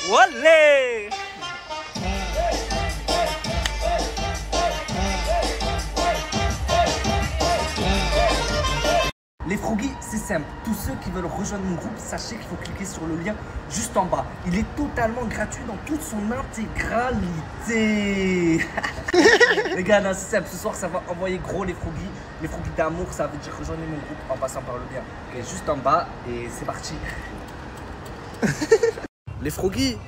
Wallé. Les Froggies, c'est simple. Tous ceux qui veulent rejoindre mon groupe, sachez qu'il faut cliquer sur le lien juste en bas. Il est totalement gratuit dans toute son intégralité. Les gars, là, c'est simple. Ce soir, ça va envoyer gros les Froggies. Les Froggies d'amour, ça veut dire rejoindre mon groupe en passant par le lien. Ok, juste en bas et c'est parti. Les Froggies,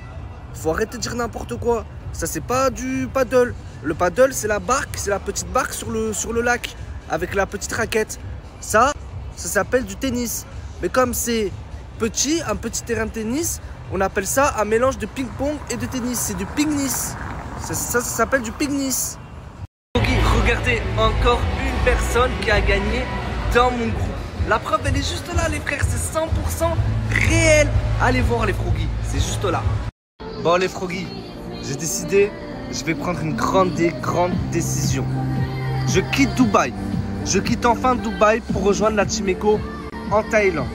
faut arrêter de dire n'importe quoi. Ça, c'est pas du paddle. Le paddle, c'est la barque, c'est la petite barque sur le lac avec la petite raquette. Ça s'appelle du tennis. Mais comme c'est petit, un petit terrain de tennis, on appelle ça un mélange de ping-pong et de tennis. C'est du ping-nis. Ça s'appelle du ping-nis. Regardez, encore une personne qui a gagné dans mon groupe. La preuve, elle est juste là, les frères. C'est 100% réel. Allez voir les Froggies, c'est juste là. Bon, les Froggies, j'ai décidé, je vais prendre une grande décision. Je quitte Dubaï. Je quitte enfin Dubaï pour rejoindre la Team Eco en Thaïlande.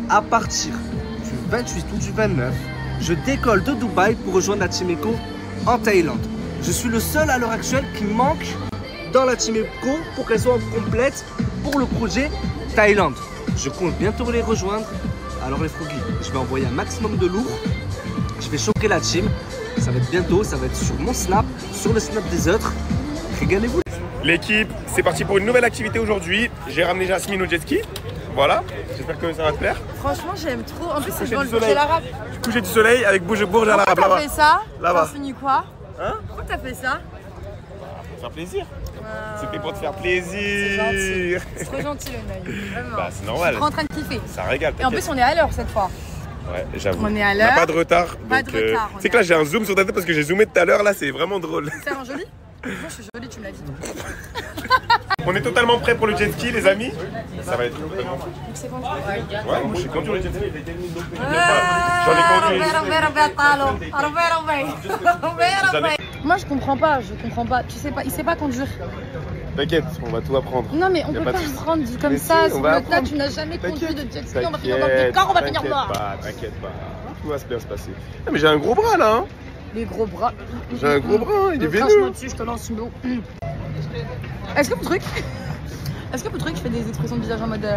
À partir du 28 ou du 29, je décolle de Dubaï pour rejoindre la Team Eco en Thaïlande. Je suis le seul à l'heure actuelle qui manque dans la Team Eco pour qu'elle soit complète pour le projet Thaïlande. Je compte bientôt les rejoindre. Alors les Froggies, je vais envoyer un maximum de lourd. Je vais choquer la team. Ça va être bientôt, ça va être sur mon snap, sur le snap des autres. Régalez-vous. L'équipe, c'est parti pour une nouvelle activité aujourd'hui. J'ai ramené Jasmine au jet ski. Voilà, j'espère que ça va te plaire. Franchement, j'aime trop. En plus, c'est devant le Burj Al Arab. Coucher du soleil avec Burj Al Arab là-bas. Pourquoi t'as fait ça? Là-bas. T'as fini quoi? Hein? Pourquoi t'as fait ça? Pour faire plaisir. Wow. C'était pour te faire plaisir. C'est gentil. C'est trop gentil, le mec. Vraiment. Bah, c'est normal. Je suis trop en train de kiffer. Ça régale. Et en plus, on est à l'heure cette fois. Ouais, j'avoue. On est à l'heure. Pas de retard. Pas de retard. C'est que là, j'ai un zoom sur ta tête parce que j'ai zoomé tout à l'heure. Là, c'est vraiment drôle. C'est un joli? Moi, je suis jolie, tu me l'as dit. On est totalement prêt pour le jet ski, les amis. Ça va être totalement fou. C'est bon. Ouais, moi, j'ai conduit le jet ski. Moi, je comprends pas. Tu sais pas, il sait pas conduire. T'inquiète, on va tout apprendre. Non, mais on peut pas prendre comme ça. Sur le tas, tu n'as jamais conduit de jet ski. On va finir dans le décor, on va finir mort. T'inquiète pas. Tout va bien se passer. Non, mais j'ai un gros bras là. Hein. Les gros bras. J'ai un gros bras, il est véneux. Crache-moi dessus, je te lance une eau. Est-ce que pour truc, je fais des expressions de visage en mode.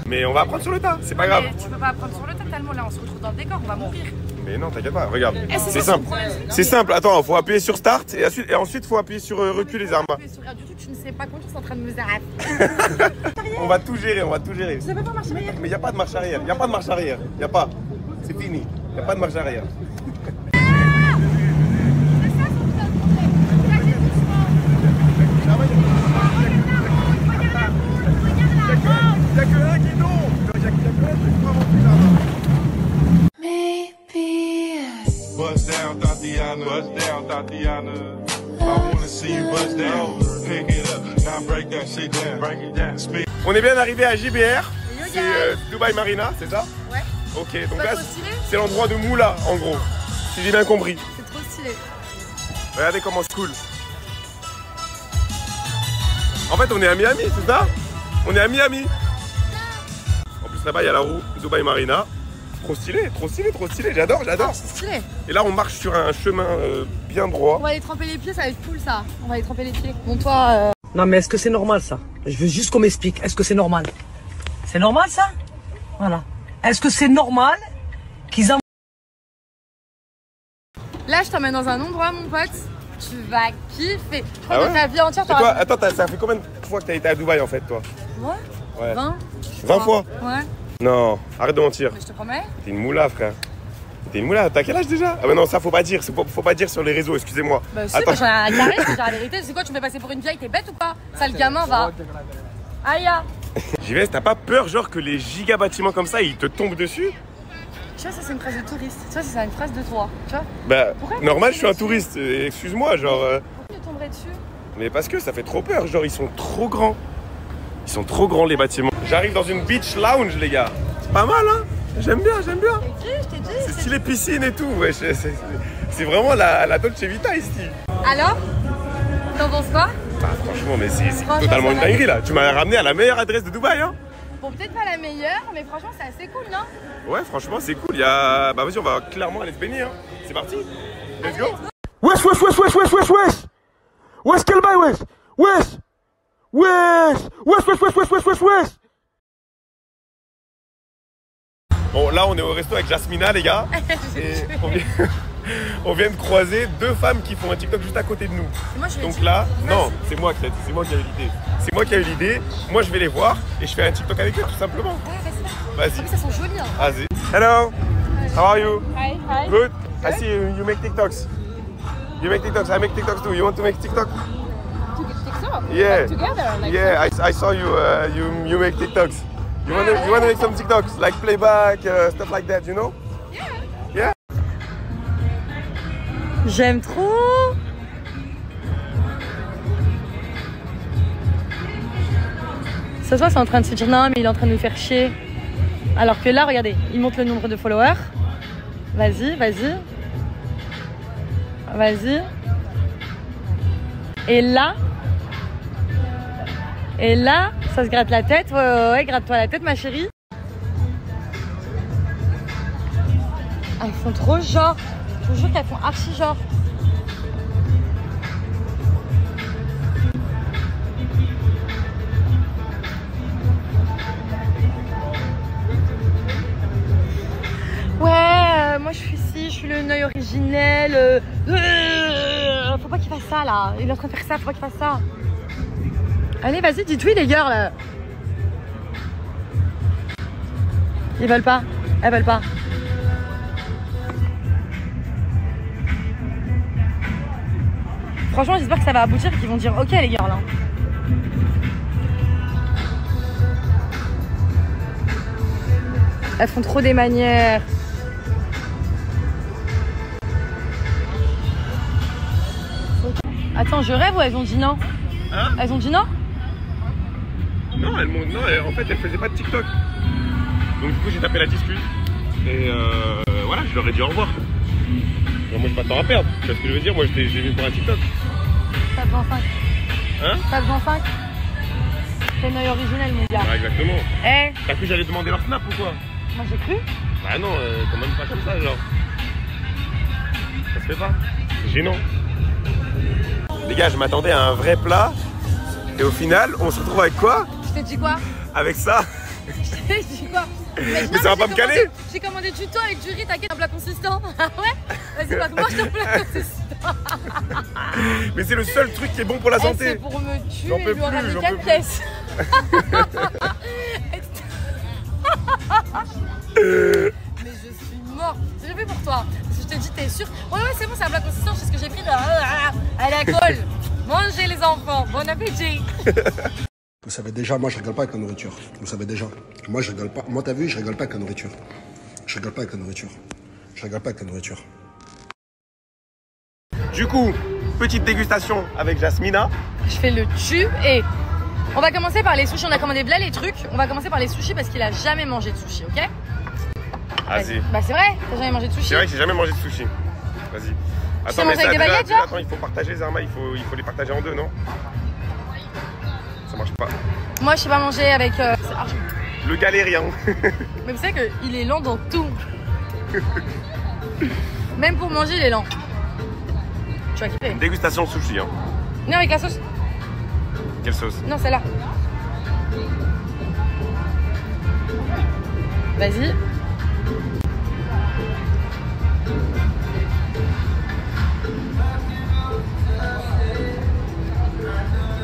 Mais on va apprendre sur le tas, c'est pas grave. Tu peux pas apprendre sur le tas tellement là, on se retrouve dans le décor, on va mourir. Mais non, t'inquiète pas, regarde. C'est simple. C'est simple, attends, faut appuyer sur start et ensuite faut appuyer sur recul les armes. Sur rien du tout, tu ne sais pas conduire, c'est en train de me zérer. On va tout gérer, on va tout gérer. Tu sais pas marche arrière. Mais y a pas de marche arrière, y a pas de marche arrière, y a pas. C'est fini, y a pas de marche arrière. Bust down, Tatiana. Bust down, Tatiana. I wanna see you bust down. Pick it up, now break that shit down. Break it down. Speak. On est bien arrivé à JBR. C'est Dubai Marina, c'est ça? Ouais. Ok, donc Pas là, trop stylé. c'est l'endroit de Moula, en gros. Si j'ai bien compris. C'est trop stylé. Regardez comment c'est cool. En fait, on est à Miami, c'est ça? On est à Miami. En plus, là-bas, il y a la roue Dubai Marina. Trop stylé, trop stylé, trop stylé. J'adore, j'adore. Ah, c'est stylé. Et là, on marche sur un chemin bien droit. On va aller tremper les pieds, ça va être cool ça. On va aller tremper les pieds. Bon, toi. Non, mais est-ce que c'est normal ça? Je veux juste qu'on m'explique. Est-ce que c'est normal? C'est normal ça? Voilà. Est-ce que c'est normal qu'ils en... Là, je t'emmène dans un endroit, mon pote. Tu vas kiffer. Je crois Ah que ouais ta vie entière, Et toi, t'auras. attends, ça fait combien de fois que t'as été à Dubaï en fait, toi? Moi Ouais. 20 20 fois? Ouais. Non, arrête de mentir. Mais je te promets. T'es une moula, frère. T'es une moula, t'as quel âge déjà? Ah bah non, ça faut pas dire, faut pas dire sur les réseaux, excusez-moi. Bah si, mais j'en ai un carré, c'est la vérité. C'est quoi, tu me fais passer pour une vieille, t'es bête ou pas? Ça, le gamin va. Aïe. JVS, t'as pas peur genre que les giga bâtiments comme ça, ils te tombent dessus? Tu vois, ça c'est une phrase de touriste. Tu vois, c'est une phrase de toi. Tu vois? Bah, Pourquoi normal, je suis un touriste, excuse-moi, genre... Pourquoi tu tomberais dessus? Mais parce que ça fait trop peur, genre ils sont trop grands. Ils sont trop grands les bâtiments. J'arrive dans une beach lounge les gars. C'est pas mal hein. J'aime bien, j'aime bien. Je t'ai dit. C'est stylé piscine et tout. Ouais, c'est vraiment la Dolce Vita ici. Alors? T'en penses quoi? Bah franchement, mais c'est Franchement, totalement ça une va. dinguerie là. Tu m'as ramené à la meilleure adresse de Dubaï hein. Bon, peut-être pas la meilleure, mais franchement, c'est assez cool, non? Ouais, franchement, c'est cool. Il y a... Bah vas-y, on va clairement aller se baigner. Hein. C'est parti. Let's go. Wesh, wesh, wesh, wesh, wesh, wesh, wesh. Wesh, quel bail, wesh. Wesh. Wesh. Wesh, wesh, wesh, wesh, wesh, wesh, wesh. Bon, là, on est au resto avec Jasmina, les gars. Et on vient de croiser deux femmes qui font un TikTok juste à côté de nous. Moi, je Donc là, non, c'est moi qui ai eu l'idée. C'est moi qui ai eu l'idée. Moi, je vais les voir et je fais un TikTok avec eux, tout simplement. Ouais, Vas-y. ça sent joli, hein. Vas-y. Hello. How are you? Hi, hi. Good. I see you make TikToks. You make TikToks. I make TikToks too. You want to make TikTok? TikTok? Yeah. Like together? Like Yeah. I saw you. You make TikToks. You wanna make some TikToks like playback stuff like that, you know? Yeah. J'aime trop. Ça se voit, c'est en train de se dire non, mais il est en train de nous faire chier. Alors que là, regardez, il monte le nombre de followers. Vas-y, vas-y. Vas-y. Et là, ça se gratte la tête. Ouais, gratte-toi la tête, ma chérie. Ah, elles font trop genre. Je vous jure qu'elles font archi genre. Ouais, moi je suis ici, je suis le Neuil originel. Faut pas qu'il fasse ça là. Il est en train de faire ça, faut pas qu'il fasse ça. Allez, vas-y, dites oui les gars là. Ils veulent pas. Elles veulent pas. Franchement, j'espère que ça va aboutir et qu'ils vont dire ok les gars là. Elles font trop des manières. Attends, je rêve ou elles ont dit non? Hein? Elles ont dit non? Non, en fait, elles faisaient pas de TikTok. Donc du coup, j'ai tapé la discute. Et voilà, je leur ai dit au revoir. Bon, moi, j'ai pas de temps à perdre. Tu vois ce que je veux dire? Moi, j'ai vu pour un TikTok. Ça besoin 5. Hein? Ça besoin 5. C'est Neuil originel, mon gars. Ouais, exactement. Eh, T'as cru que j'allais demander leur snap ou quoi? moi j'ai cru. Bah non, quand même pas comme ça, genre. Ça se fait pas. C'est gênant. Les gars, je m'attendais à un vrai plat. Et au final, on se retrouve avec quoi? Je t'ai dit quoi? Avec ça. Je t'ai dit quoi? Mais ça va pas me caler? J'ai commandé du thon avec du riz, t'inquiète, un plat consistant. Ah ouais? Vas-y, mange ton plat consistant. Mais c'est le seul truc qui est bon pour la santé. C'est pour me tuer, J'en peux lui en plus, ramener j'en 4 peux plus. pièces. Mais je suis morte. J'ai fait pour toi. Parce que je te dis, t'es sûre? Ouais, c'est bon, c'est un plat consistant. C'est ce que j'ai pris. À la colle. Mangez les enfants. Bon appétit. Vous savez déjà, moi je rigole pas avec la nourriture. Vous savez déjà. Moi je rigole pas. Moi t'as vu, je rigole pas avec la nourriture. Je rigole pas avec la nourriture. Je rigole pas avec la nourriture. Du coup, petite dégustation avec Jasmina. Je fais le tu et on va commencer par les sushis. On a commandé là les trucs. On va commencer par les sushis parce qu'il a jamais mangé de sushi, ok? Vas-y. Bah c'est vrai, t'as jamais mangé de sushi. C'est vrai que j'ai jamais mangé de sushi. Vas-y. Attends, mangé avec des baguettes, genre? attends, il faut partager, Zarma, il faut les partager en deux, non? Ça marche pas. Moi je sais pas manger avec... Le galérien. Mais vous savez qu'il est lent dans tout. Même pour manger il est lent. Tu vas kiffer. Dégustation sushi, hein. Non avec la sauce. Quelle sauce? Non celle-là. Vas-y.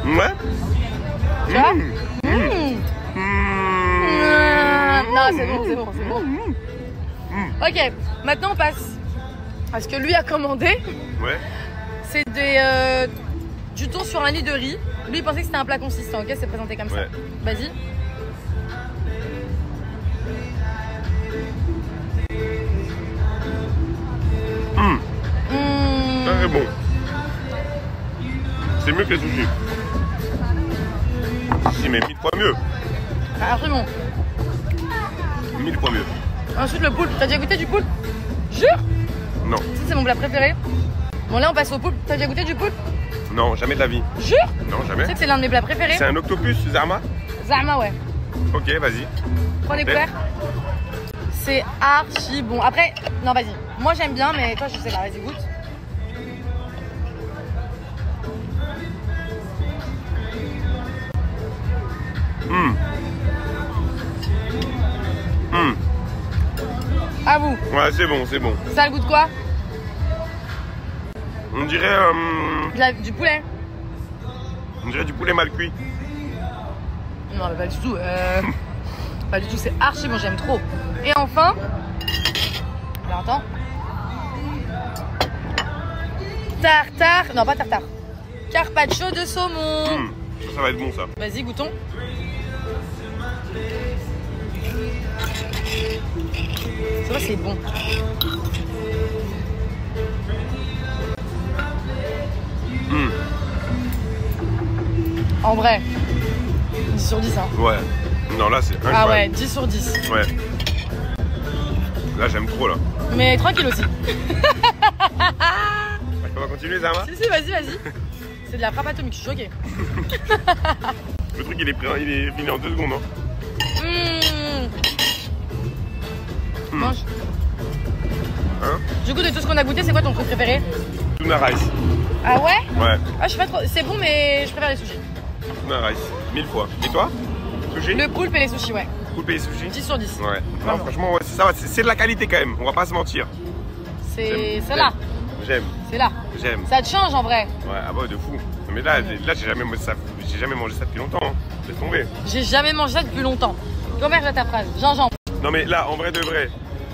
Ouais. Tu vois? Non, c'est bon, c'est bon, c'est bon. Ok, maintenant on passe à ce que lui a commandé. Ouais. C'est du thon sur un lit de riz. Lui il pensait que c'était un plat consistant, ok? C'est présenté comme Ouais. ça. Vas-y. Ça c'est bon. C'est mieux que les sushis. Si, mais 1000 fois mieux. Absolument. 1000 fois mieux. Ensuite le poulpe. T'as déjà goûté du poulpe? Jure? Non. Ça c'est mon plat préféré. Bon là on passe au poulpe. T'as déjà goûté du poulpe? Non, jamais de la vie. Jure? Non, Tu jamais. sais que c'est l'un de mes plats préférés. C'est un octopus, Zarma? Zama ouais. Ok, vas-y. Prends les couleurs. C'est archi bon. Après, non, vas-y. Moi, j'aime bien, mais toi, je sais pas. Vas-y, goûte. À vous. Ouais, c'est bon, c'est bon. Ça a le goût de quoi? On dirait... Du poulet. On dirait du poulet mal cuit. Non, mais pas du tout. Pas du tout, c'est archi bon, j'aime trop. Et enfin... Alors, attends. Tartare... Non, pas tartare. Carpaccio de saumon. Ça va être bon, ça. Vas-y, goûtons. Ça va, c'est bon. En vrai, 10 sur 10, hein. Ouais. Non, là, c'est incroyable. Ah ouais, 10 sur 10. Ouais. Là, j'aime trop, là. Mais tranquille aussi. On va continuer, Zama? Si, si, vas-y, vas-y. C'est de la frappe atomique, je suis choquée. Le truc, il est fini en 2 secondes, hein. Mange. Hein? Du coup, de tout ce qu'on a goûté, c'est quoi ton truc préféré? Tuna rice. Ah ouais? Ouais. Ah, je sais pas trop. C'est bon, mais je préfère les sushis. Tuna rice. 1000 fois. Et toi? Sushi? Le poulpe et les sushis, ouais. Poulpe et sushi? 10 sur 10. Ouais. Vraiment. Non, franchement, ouais, ça va. C'est de la qualité quand même. On va pas se mentir. C'est là. J'aime. C'est là. J'aime. Ça te change en vrai. Ouais, ah bah de fou. Mais là j'ai jamais mangé ça depuis longtemps. Hein. Laisse tomber. J'ai jamais mangé ça depuis longtemps. Converge ta phrase. Gingembre. Non mais là, en vrai de vrai,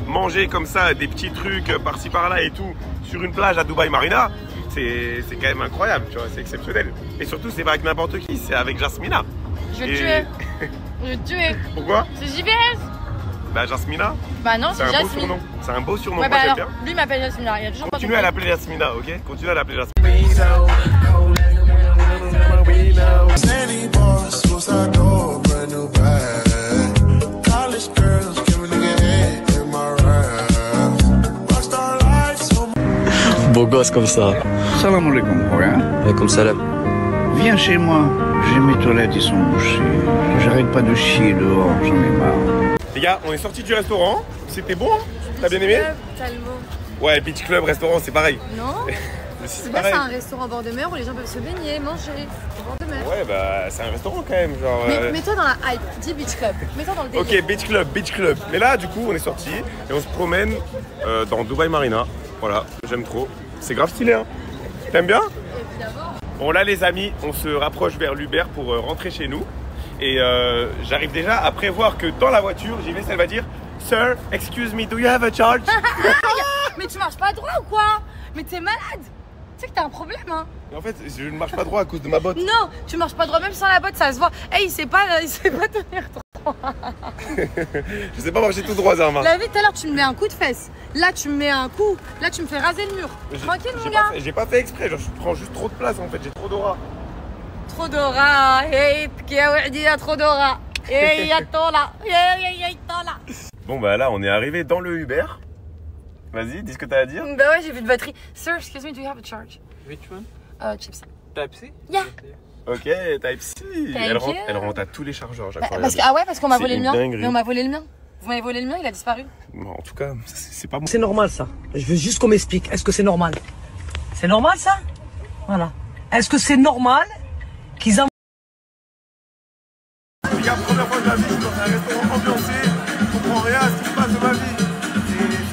manger comme ça des petits trucs par-ci par-là et tout sur une plage à Dubaï Marina, c'est quand même incroyable, tu vois, c'est exceptionnel. Et surtout, c'est pas avec n'importe qui, c'est avec Jasmina. Je vais te tuer. Je vais te tuer. Pourquoi? C'est JVS. Bah Jasmina. Bah non, c'est un beau Jasmine. surnom. C'est un beau surnom. Ouais, moi bah j'aime alors, bien. lui il m'appelle Jasmina. Il y a toujours pas Continue à l'appeler Jasmina, ok? Continue à l'appeler Jasmina. Sandy boss, suicide door, brand new bag. College girls, give a nigga head in my rap. Rockstar life, so Beau gosse comme ça. Salam alaikum, regarde. Comme salam. Viens chez moi. J'ai mes toilettes, ils sont bouchées. J'arrête pas de chier dehors, j'en ai marre. Les gars, on est sortis du restaurant. C'était bon, hein? T'as bien aimé? Ouais, Beach Club, restaurant, c'est pareil. Non. C'est Là, pareil. c'est un restaurant au bord de mer où les gens peuvent se baigner, manger au bord de mer. Ouais, bah c'est un restaurant quand même, genre. Mais mets-toi dans la hype, dis Beach Club. Mets-toi dans le délire. Ok, Beach Club, Beach Club. Mais là, du coup, on est sorti et on se promène dans Dubaï Marina. Voilà, j'aime trop. C'est grave stylé, hein. T'aimes bien? Évidemment. Bon, là, les amis, on se rapproche vers l'Uber pour rentrer chez nous. Et j'arrive déjà à prévoir que dans la voiture, JVS, elle va dire Sir, excuse me, do you have a charge? Mais tu marches pas droit ou quoi? Mais t'es malade. Tu sais que t'as un problème, hein? Mais en fait, je ne marche pas droit à cause de ma botte. Non, tu marches pas droit, même sans la botte, ça se voit. Hey, il sait pas tenir droit. Je sais pas marcher tout droit, Zarma. La vie, tout à l'heure, tu me mets un coup de fesse. Là, tu me mets un coup. Là, tu me fais raser le mur. Tranquille, mon gars. J'ai pas fait exprès, genre, je prends juste trop de place en fait, j'ai trop d'aura. Trop d'aura. Hey, trop d'aura. Hey, y'a Bon, bah là, on est arrivé dans le Uber. Vas-y, dis ce que t'as à dire. Bah ouais, j'ai vu de batterie. Sir, excuse me, do you have a charge? Which one? Chips. Type-C? Yeah. Ok, Type-C. Elle rentre à tous les chargeurs, Parce qu'on m'a volé le mien. dinguerie. Mais on m'a volé le mien. Vous m'avez volé le mien, il a disparu. Bon, en tout cas, c'est pas bon. C'est normal ça. Je veux juste qu'on m'explique. Est-ce que c'est normal? C'est normal ça? Voilà. Est-ce que c'est normal qu'ils en... Les gars, première fois de ma vie, je suis dans un restaurant ambiancé. Je comprends rien à ce qui se passe de ma vie.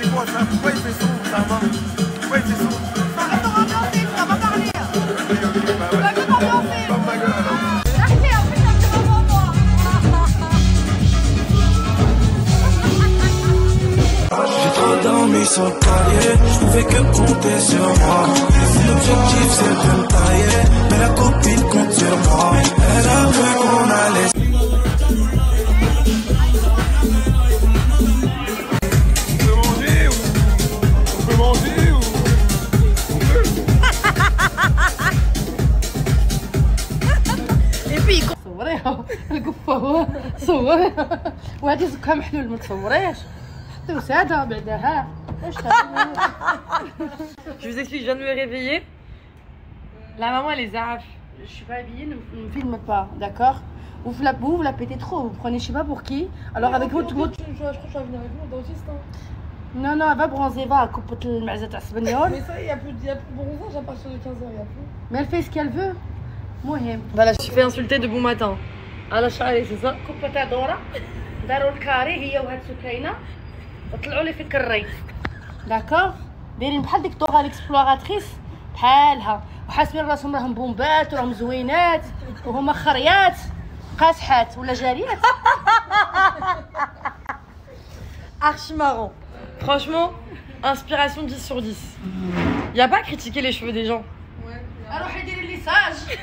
C'est quoi ça? Pourquoi il fait son, ça va? Pourquoi il fait son? C'est un restaurant ambiancé, tu vas pas parler. Tu vas juste ambiancer. Ferme ma gueule alors. Lâchez, en plus, un petit moment, moi. J'ai trop dormi sur le palier, je pouvais que compter sur moi. L'objectif c'est de me tailler, mais la copine compte sur moi. Elle a vu qu'on allait. On peut manger ou on peut? Et puis il صوريها القفة صوريها وهذه زكها محلول ما تصوريش حطي وسادة بعدها ايش Je vous explique, je viens de me réveiller. La maman elle est zaf. je suis pas habillée, ne me filme pas, d'accord? Vous la pétez trop, vous prenez je sais pas pour qui. Alors avec votre... Je crois que je vais venir avec vous au dentiste. Non, non, elle va bronzer, va à couper le mazette espagnol. Mais ça, il y a plus de bronzage à partir de 15h, il y a plus. Mais elle fait ce qu'elle veut. Moi, voilà, je suis fait insulter de bon matin. À la charrée, c'est ça? كوبتا دورة داروا الكاري هي وهاد سكينة وطلعوا لي في الكري. داكور؟ دايرين بحال ديك دورة ليكسبلوراتريس بحالها وحاسبين راسهم راهم بومبات وراهم زوينات وهما خريات قاسحات ولا جاريات. Archi marrant. Franchement, inspiration 10 sur 10. Y a pas à critiquer les cheveux des gens. Ouais. روحي ديري ليساج.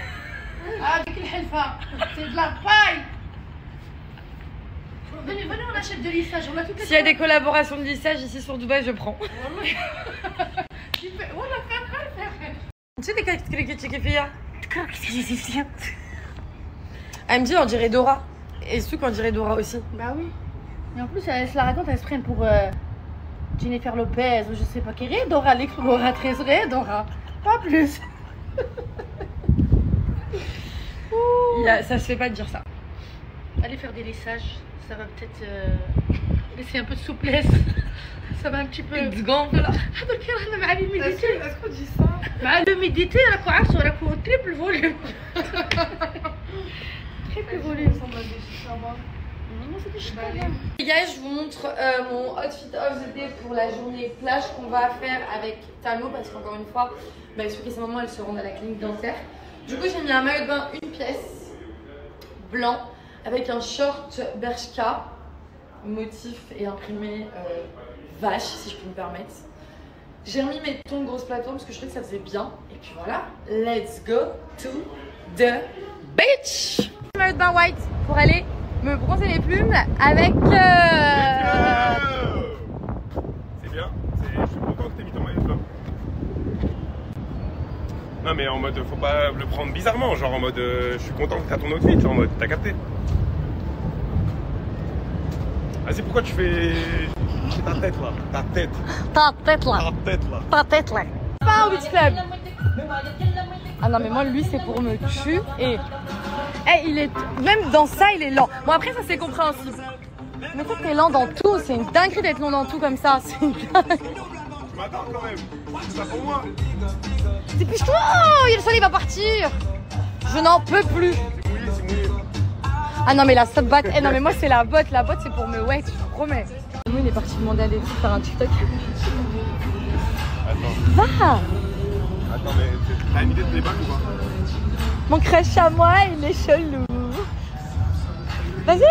هذيك الحلفة c'est de la paille. Venez, on achète de lissage. On a toutes les. S'il y a des collaborations de lissage ici sur Dubaï, je prends. Tu sais des critiques qui fait. Elle me dit on dirait Dora. Et Souk on dirait Dora aussi. Bah oui. Et en plus elle se la raconte, elle se prenne pour Jennifer Lopez ou je sais pas qui. Dora l'exploratrice, Dora. Pas plus. Ça se fait pas de dire ça. Allez faire des lissages, ça va peut-être laisser un peu de souplesse. Ça va un petit peu. Gonfle là. Est-ce qu'on dit ça? مع l'humidité, راكو عارفه راكو triple volume. Triple volume. Les gars, je vous montre mon outfit of the day pour la journée plage qu'on va faire avec Tano parce qu'encore une fois, Souk et sa maman elles se rendent à la clinique dentaire. Du coup, j'ai mis un maillot de bain une pièce blanc avec un short Bershka motif et imprimé vache si je peux me permettre. J'ai remis mes tons de grosse plateforme parce que je trouvais que ça faisait bien. Et puis voilà, let's go to the beach. Maillot de bain white pour aller me bronzer les plumes avec C'est bien, je suis content que t'aies mis ton maillot de bain. Non mais en mode, faut pas le prendre bizarrement, genre en mode, je suis content que t'as ton outfit, en mode, t'as capté. Vas-y, pourquoi tu fais ta tête là? Ta tête. Ta tête là. Ta tête là. Ta tête là. Pas au beach club. Ah non mais moi lui c'est pour me tuer et il est même dans ça il est lent. Bon après ça c'est compréhensible. Mais toi t'es lent dans tout, c'est une dinguerie d'être lent dans tout comme ça. C'est une dinguerie. Tu m'attends quand même. C'est ça pour moi. Dépêche-toi, le soleil va partir. Je n'en peux plus. C'est mouillé, c'est mouillé. Ah non mais la subbat, non mais moi c'est la botte c'est pour me wet, je vous promets. Moi il est parti demander à des filles de faire un TikTok. Attends. Va. Attends mais t'as une idée de playback ou pas? Mon crush à moi il est chelou. Vas-y.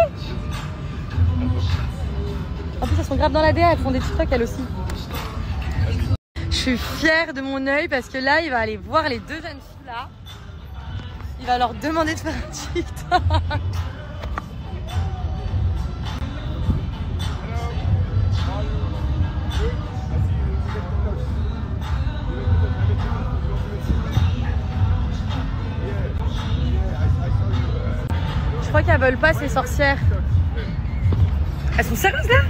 En plus elles sont grave dans la DA, elles font des TikTok elles aussi. Je suis fière de mon œil parce que là il va aller voir les deux jeunes filles là. Il va leur demander de faire un TikTok. Je crois qu'elles veulent pas ces sorcières. Elles sont sérieuses là?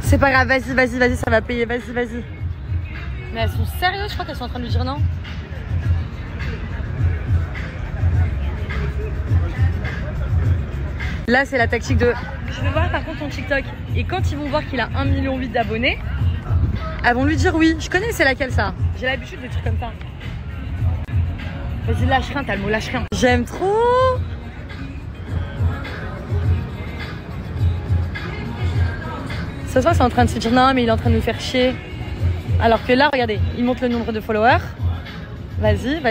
C'est pas grave, vas-y, ça va payer, vas-y. Mais elles sont sérieuses, je crois qu'elles sont en train de lui dire non. Là c'est la tactique de je veux voir par contre ton TikTok. Et quand ils vont voir qu'il a 1,8 million d'abonnés, elles vont lui dire oui. Je connais c'est laquelle ça. J'ai l'habitude de trucs comme ça. Vas-y lâche rien, t'as le mot lâche rien. J'aime trop. Ça se voit c'est en train de se dire non mais il est en train de nous faire chier. Alors que là regardez, il monte le nombre de followers. Vas-y.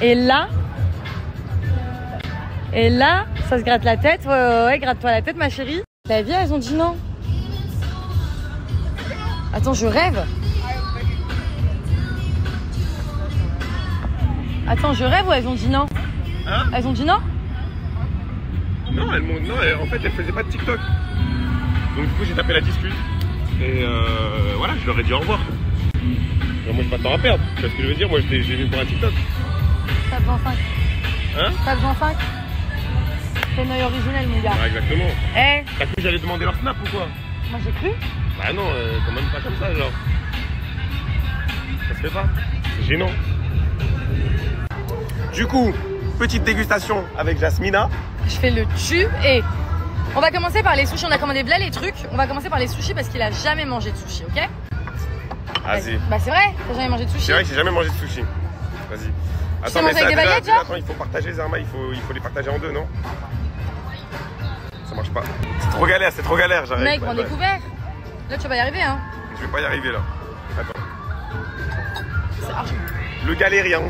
Et là, ça se gratte la tête. Ouais, gratte-toi la tête, ma chérie. La vie, elles ont dit non. Attends, je rêve. Attends, je rêve ou elles ont dit non? Hein? Elles ont dit non? Non, en fait, elles faisaient pas de TikTok. Donc du coup, j'ai tapé la discute. Et voilà, je leur ai dit au revoir. Et moi, j'ai pas de temps à perdre. Tu vois ce que je veux dire? Moi, j'ai vu pour un TikTok. Ça besoin 5. Hein? Ça besoin 5. C'est un œil originel, mon gars. Ah, exactement. Eh. T'as cru que j'allais demander leur snap ou quoi? Moi, j'ai cru. Bah non, quand même pas comme ça, genre. Ça se fait pas. C'est gênant. Du coup, petite dégustation avec Jasmina. Je fais le tu et on va commencer par les sushis. On a commandé là les trucs. On va commencer par les sushis parce qu'il a jamais mangé de sushi, ok? Vas-y. Bah c'est vrai, t'as jamais mangé de sushi. C'est vrai que j'ai jamais mangé de sushi. Vas-y. Attends, mais ça, attends, il faut partager Zarma, il faut les partager en deux, non? Ça marche pas. C'est trop galère, j'arrive. Mec, prends des couverts. Là tu vas pas y arriver, hein. Je vais pas y arriver là. Attends. C'est archi. Le galérien.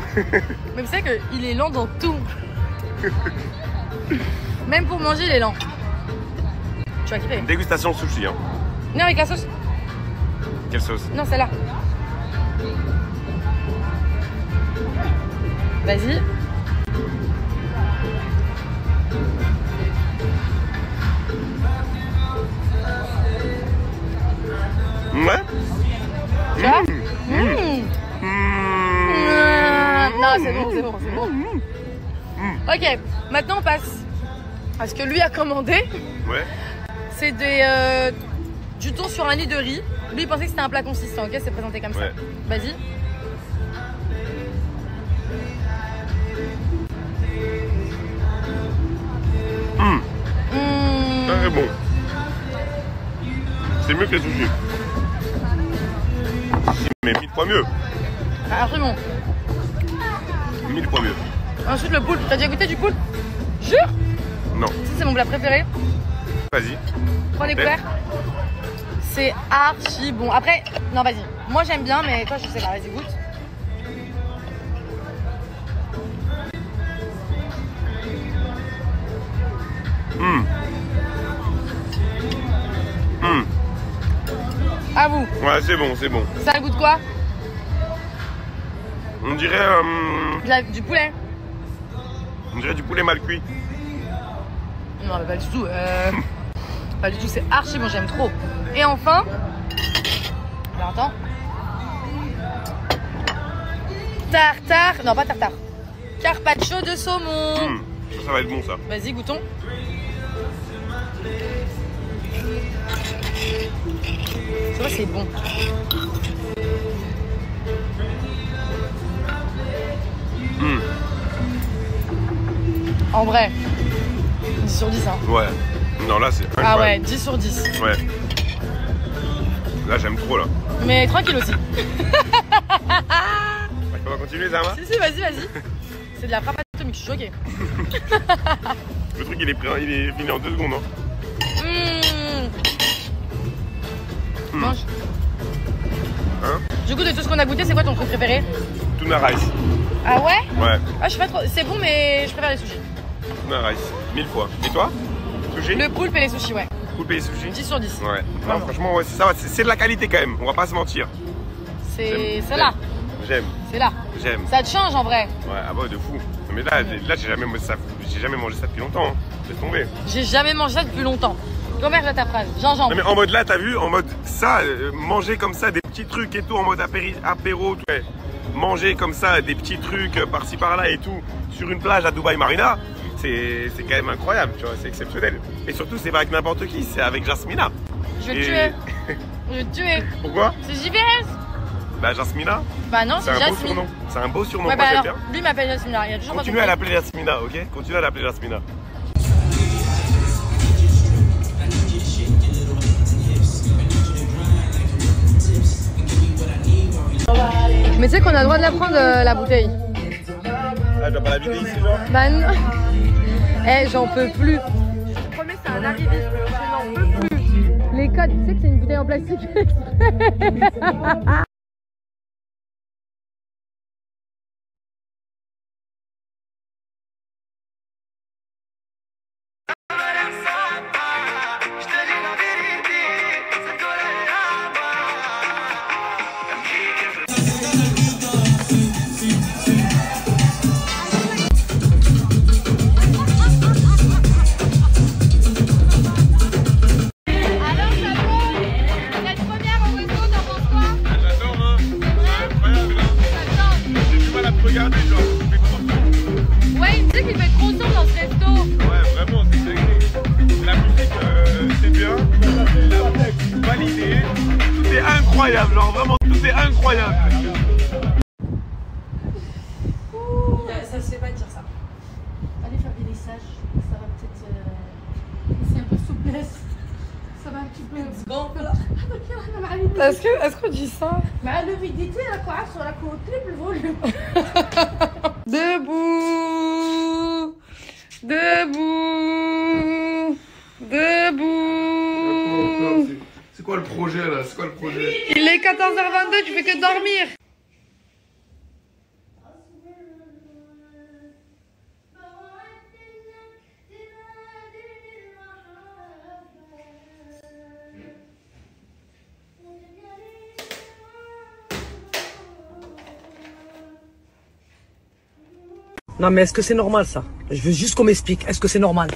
Mais vous savez qu'il est lent dans tout. Même pour manger, il est lent. Tu vas kiffer. Une dégustation de sushi, hein. Non, avec la sauce. Quelle sauce? Non, celle-là. Vas-y. Ouais. Tu vois? Non, c'est bon, c'est bon, c'est bon. Ok, maintenant on passe à ce que lui a commandé. Ouais. C'est du thon sur un lit de riz. Lui il pensait que c'était un plat consistant, ok? C'est présenté comme ça. Vas-y. C'est bon. C'est mieux que les sushis. Mais 1000 fois mieux. Ah, vraiment. 1000 fois mieux. Ensuite le poulpe. T'as déjà goûté du poulpe? Jure? Non. Ça c'est mon plat préféré. Vas-y. Prends les couverts. C'est archi bon. Après, non vas-y. Moi j'aime bien, mais toi je sais pas. Vas-y goûte. À vous. Ouais, c'est bon, c'est bon. Ça goûte quoi? On dirait du poulet. On dirait du poulet mal cuit. Non, mais pas du tout. Pas du tout, c'est archi bon, j'aime trop. Et enfin, alors attends. Tartare, non pas tartare. Carpaccio de saumon. Ça va être bon ça. Vas-y, goûtons. C'est vrai, c'est bon. En vrai, 10 sur 10 hein. Ouais. Non là c'est incroyable. Ah ouais, 10 sur 10. Ouais. Là j'aime trop là. Mais tranquille aussi. On va continuer Zarma? Si, vas-y. C'est de la frappe atomique, je suis choquée. Le truc il est fini en 2 secondes hein. Mange. Hein? Du coup de tout ce qu'on a goûté, c'est quoi ton truc préféré? Tuna rice. Ah ouais? Ouais. Ah je sais pas trop, c'est bon mais je préfère les sushis. Tuna rice, 1000 fois. Et toi? Sushi? Le poulpe et les sushis, ouais. Poulpe et les sushis? 10 sur 10. Ouais. Non, franchement, ouais, ça va, c'est de la qualité quand même, on va pas se mentir. C'est là. J'aime. C'est là. J'aime. Ça te change en vrai. Ouais, ah bah de fou. Mais là j'ai jamais mangé ça depuis longtemps. Hein. Laisse tomber. J'ai jamais mangé ça depuis longtemps. Converge ta phrase. Gingembre. Non mais en mode là, t'as vu, en mode ça, manger comme ça des petits trucs et tout, en mode apéro, tout, ouais. Manger comme ça des petits trucs par-ci par-là et tout, sur une plage à Dubaï Marina, c'est quand même incroyable, tu vois, c'est exceptionnel. Et surtout, c'est pas avec n'importe qui, c'est avec Jasmina. Je vais te tuer. Je vais te tuer. Pourquoi? C'est JVS. Bah Jasmina. Bah non, c'est Jasmine. C'est un beau surnom. C'est un beau surnom. Ouais, moi, bah alors, bien. lui m'appelle Jasmina. Il y a toujours Continue à l'appeler Jasmina, ok? Continue à l'appeler Jasmina. Mais tu sais qu'on a le droit de la prendre la bouteille. Ah, je dois pas la vider ici, genre? Bah non. Eh, j'en peux plus. Je te promets, c'est un arriviste. Je n'en peux plus. Les codes, tu sais que c'est une bouteille en plastique. validé. Tout est incroyable, genre vraiment tout est incroyable. Ça se fait pas de dire ça. Allez faire des lissages, ça va peut-être laisser un peu de souplesse. Ça va un petit peu. Est-ce qu'on dit ça? مع l'humidité, la coiffe sur la côte triple volume. Debout. Debout. Debout. C'est quoi le projet là? C'est quoi le projet? Il est 14h22, tu fais que dormir. Non mais est-ce que c'est normal ça? Je veux juste qu'on m'explique. Est-ce que c'est normal?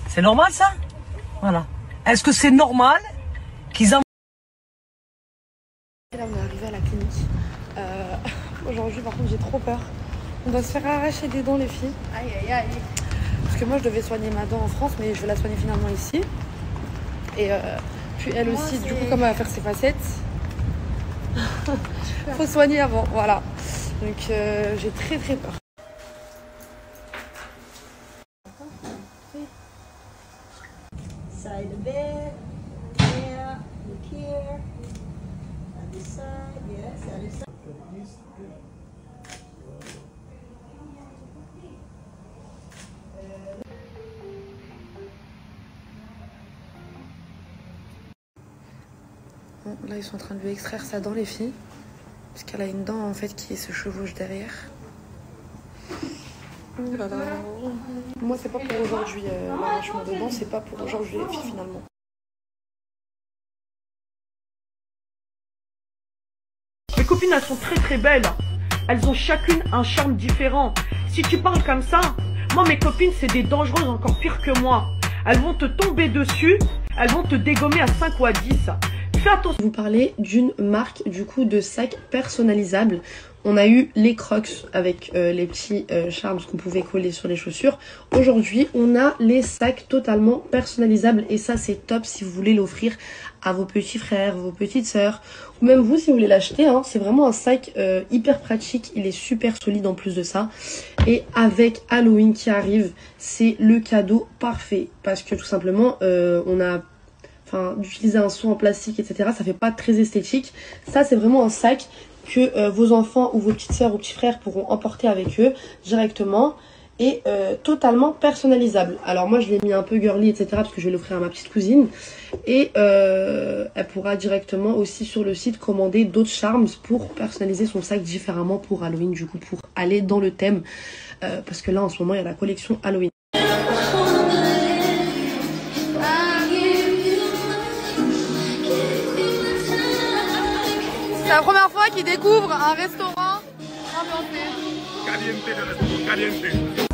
C'est normal ça? Voilà. Est-ce que c'est normal qu'ils en... Là on est arrivé à la clinique. Aujourd'hui par contre j'ai trop peur. On doit se faire arracher des dents les filles. Aïe aïe aïe. Parce que moi je devais soigner ma dent en France mais je vais la soigner finalement ici. Et puis elle aussi du coup comme elle va faire ses facettes. Faut soigner avant, voilà. Donc j'ai très peur. Side of bed, yeah, look here, other side, yes, other side. Bon, là ils sont en train de lui extraire sa dent les filles. Parce qu'elle a une dent en fait qui se chevauche derrière. Oh là là. Moi c'est pas pour aujourd'hui l'arrachement de dents, c'est pas pour aujourd'hui les filles finalement. Mes copines elles sont très belles. Elles ont chacune un charme différent. Si tu parles comme ça, moi mes copines c'est des dangereuses encore pires que moi. Elles vont te tomber dessus, elles vont te dégommer à 5 ou à 10. Fais attention. Je vais vous parler d'une marque du coup de sacs personnalisables. On a eu les Crocs avec les petits charms qu'on pouvait coller sur les chaussures. Aujourd'hui, on a les sacs totalement personnalisables et ça c'est top si vous voulez l'offrir à vos petits frères, vos petites sœurs ou même vous si vous voulez l'acheter. Hein. C'est vraiment un sac hyper pratique, il est super solide en plus de ça. Et avec Halloween qui arrive, c'est le cadeau parfait parce que tout simplement on a... Enfin, d'utiliser un seau en plastique, etc. Ça fait pas très esthétique. Ça, c'est vraiment un sac que vos enfants ou vos petites sœurs ou petits frères pourront emporter avec eux directement et totalement personnalisable. Alors moi, je l'ai mis un peu girly, etc. parce que je vais l'offrir à ma petite cousine. Et elle pourra directement aussi sur le site commander d'autres charms pour personnaliser son sac différemment pour Halloween, du coup, pour aller dans le thème. Parce que là, en ce moment, il y a la collection Halloween. C'est la première fois qu'ils découvrent un restaurant ambiancé. Caliente, le restaurant caliente.